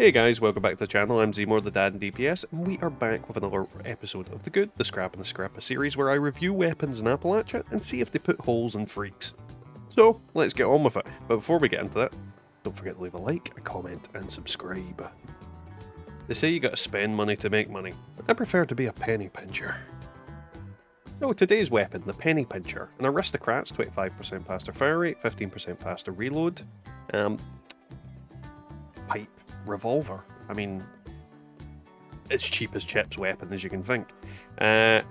Hey guys, welcome back to the channel. I'm Zmore, the Dad in DPS, and we are back with another episode of The Good, the Scrap and the Scrap, a series where I review weapons in Appalachia and see if they put holes in freaks. So, let's get on with it. But before we get into that, don't forget to leave a like, a comment, and subscribe. They say you gotta spend money to make money, but I prefer to be a penny pincher. So today's weapon, the penny pincher, an aristocrat's 25% faster fire rate, 15% faster reload, pipe revolver. I mean, it's cheap as chips weapon as you can think. Now,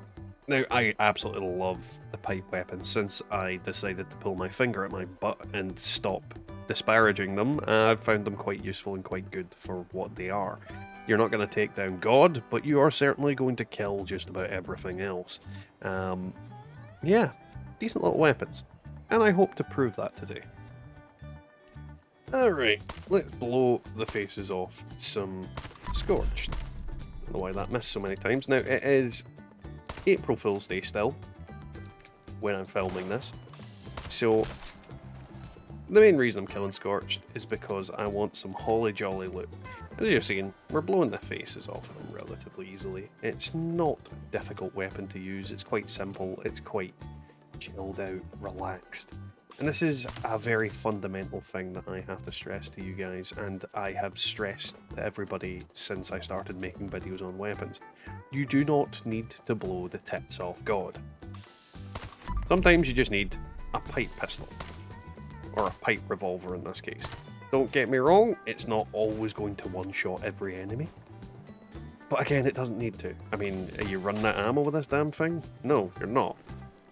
I absolutely love the pipe weapons. Since I decided to pull my finger at my butt and stop disparaging them, I've found them quite useful and quite good for what they are. You're not going to take down God, but you are certainly going to kill just about everything else. Yeah, decent little weapons. And I hope to prove that today. Alright, let's blow the faces off some Scorched. I don't know why that missed so many times. Now, it is April Fool's Day still, when I'm filming this. So, the main reason I'm killing Scorched is because I want some holly jolly loot. As you're seeing, we're blowing the faces off them relatively easily. It's not a difficult weapon to use, it's quite simple, it's quite chilled out, relaxed. And this is a very fundamental thing that I have to stress to you guys, and I have stressed to everybody since I started making videos on weapons. You do not need to blow the tits off God. Sometimes you just need a pipe pistol, or a pipe revolver in this case. Don't get me wrong, it's not always going to one-shot every enemy. But again, it doesn't need to. I mean, are you running out of ammo with this damn thing? No, you're not.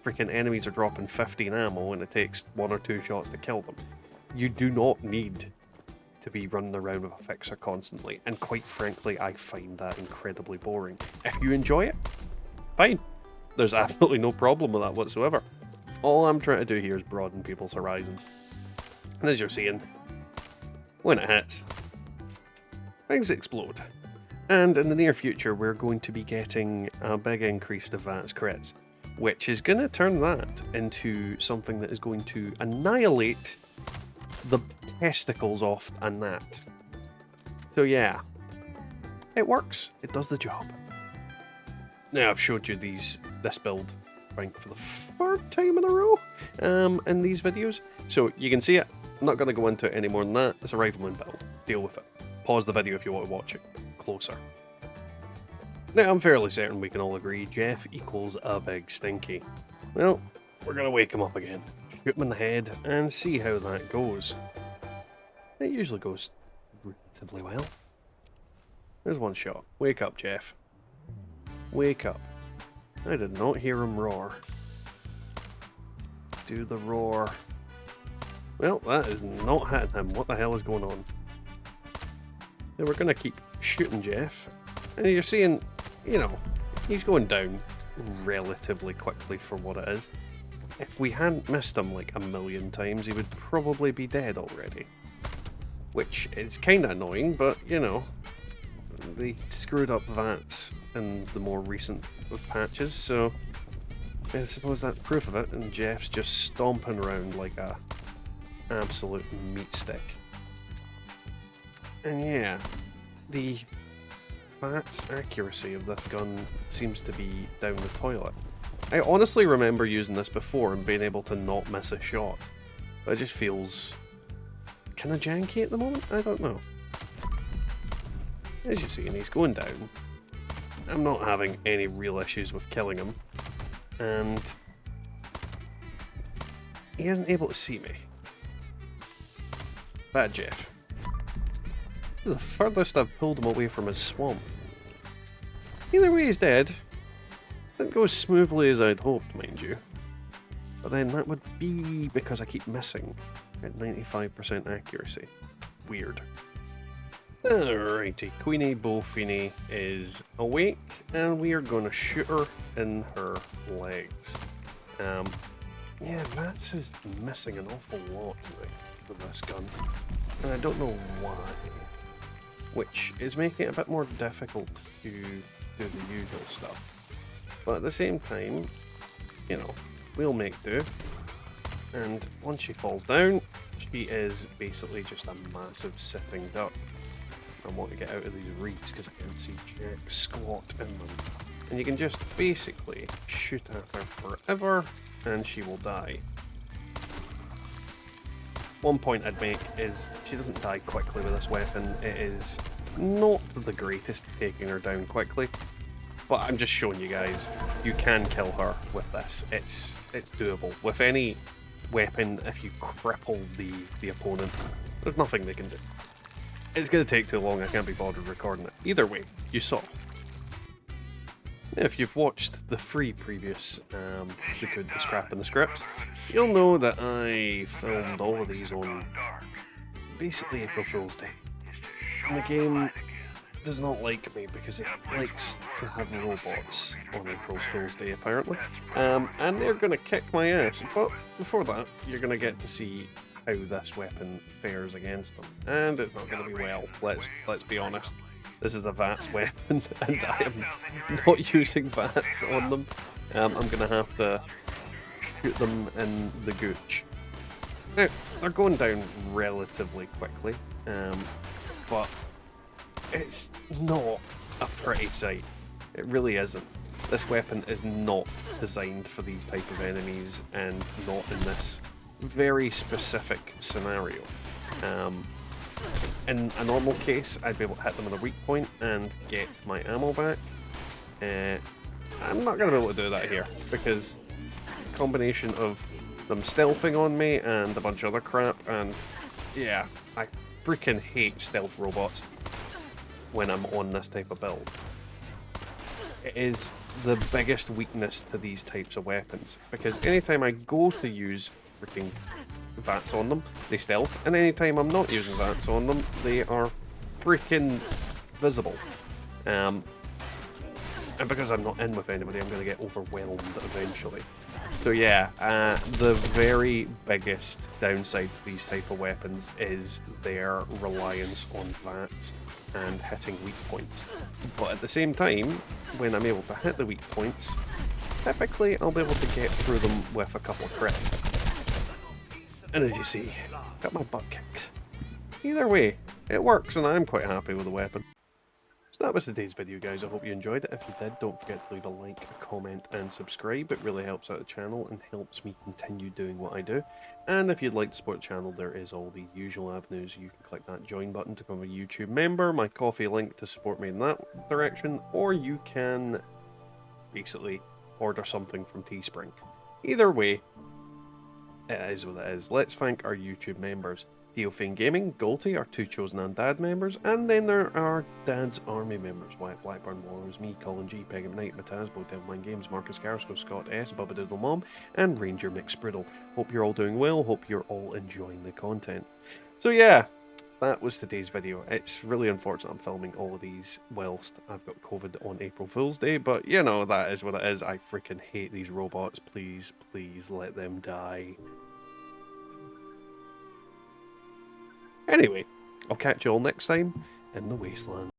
Freaking enemies are dropping 15 ammo and it takes 1 or 2 shots to kill them. You do not need to be running around with a fixer constantly, and quite frankly, I find that incredibly boring. If you enjoy it, fine. There's absolutely no problem with that whatsoever. All I'm trying to do here is broaden people's horizons. And as you're seeing, when it hits, things explode. And in the near future, we're going to be getting a big increase to VATS crits, which is going to turn that into something that is going to annihilate the testicles off a gnat. So yeah, it works. It does the job. Now I've showed you this build, I think, for the 3rd time in a row in these videos. So you can see it. I'm not going to go into it any more than that. It's a rifleman build. Deal with it. Pause the video if you want to watch it closer. Now, I'm fairly certain we can all agree Jeff equals a big stinky. Well, we're going to wake him up again, shoot him in the head, and see how that goes. It usually goes relatively well. There's one shot. Wake up, Jeff. Wake up. I did not hear him roar. Do the roar. Well, that is not hitting him. What the hell is going on? Now, we're going to keep shooting Jeff. And you're seeing, you know, he's going down relatively quickly for what it is. If we hadn't missed him like a million times, he would probably be dead already. Which is kind of annoying, but, you know, they screwed up VATS in the more recent patches, so I suppose that's proof of it, and Jeff's just stomping around like a absolute meat stick. And yeah, the VATS accuracy of this gun seems to be down the toilet. I honestly remember using this before and being able to not miss a shot, but it just feels kind of janky at the moment. I don't know. As you see, and he's going down. I'm not having any real issues with killing him, and he isn't able to see me. Bad Jeff. The furthest I've pulled him away from his swamp. Either way, he's dead. Didn't go as smoothly as I'd hoped, mind you. But then that would be because I keep missing at 95% accuracy. Weird. Alrighty, Queenie Bofini is awake, and we are going to shoot her in her legs. Yeah, Mats is missing an awful lot with this gun, and I don't know why. Which is making it a bit more difficult to do the usual stuff. But at the same time, you know, we'll make do. And once she falls down, she is basically just a massive sitting duck. I want to get out of these reeds because I can't see jack squat in them. And you can just basically shoot at her forever and she will die. One point I'd make is she doesn't die quickly with this weapon. It is not the greatest at taking her down quickly, but I'm just showing you guys, you can kill her with this. It's doable. With any weapon, if you cripple the opponent, there's nothing they can do. It's going to take too long, I can't be bothered recording it. Either way, you saw. If you've watched the free previous The Good, The Scrap and The Scripts, you'll know that I filmed all of these on basically April Fool's Day. And the game does not like me because it likes to have robots on April Fool's Day apparently. And they're going to kick my ass, but before that you're going to get to see how this weapon fares against them. And it's not going to be well, let's be honest. This is a VATS weapon, and I am not using VATS on them. I'm going to have to shoot them in the gooch. Now, they're going down relatively quickly, but it's not a pretty sight. It really isn't. This weapon is not designed for these type of enemies, and not in this very specific scenario. In a normal case, I'd be able to hit them at a weak point and get my ammo back. I'm not going to be able to do that here, because the combination of them stealthing on me and a bunch of other crap, and yeah, I freaking hate stealth robots when I'm on this type of build. It is the biggest weakness to these types of weapons, because anytime I go to use freaking VATS on them, they stealth, and anytime I'm not using VATS on them, they are freaking visible. And because I'm not in with anybody, I'm going to get overwhelmed eventually. So yeah, the very biggest downside to these type of weapons is their reliance on VATS and hitting weak points. But at the same time, when I'm able to hit the weak points, typically I'll be able to get through them with a couple of crits. And as you see, got my butt kicked. Either way, it works and I'm quite happy with the weapon. So that was today's video, guys. I hope you enjoyed it. If you did, don't forget to leave a like, a comment and subscribe. It really helps out the channel and helps me continue doing what I do. And if you'd like to support the channel, there is all the usual avenues. You can click that join button to become a YouTube member, my Ko-fi link to support me in that direction, or you can basically order something from Teespring. Either way, it is what it is. Let's thank our YouTube members. Theophane Gaming, Golty, our two chosen and dad members, and then there are Dad's Army members. Wyatt Blackburn Warriors, me, Colin G, Pegam Knight, Matazbo, Devilman Games, Marcus Garsco, Scott S, Bubba Doodle Mom, and Ranger McSpriddle. Hope you're all doing well, hope you're all enjoying the content. So yeah, that was today's video. It's really unfortunate I'm filming all of these whilst I've got COVID on April Fool's Day, but you know, that is what it is. I freaking hate these robots. Please, please let them die. Anyway, I'll catch you all next time in the Wasteland.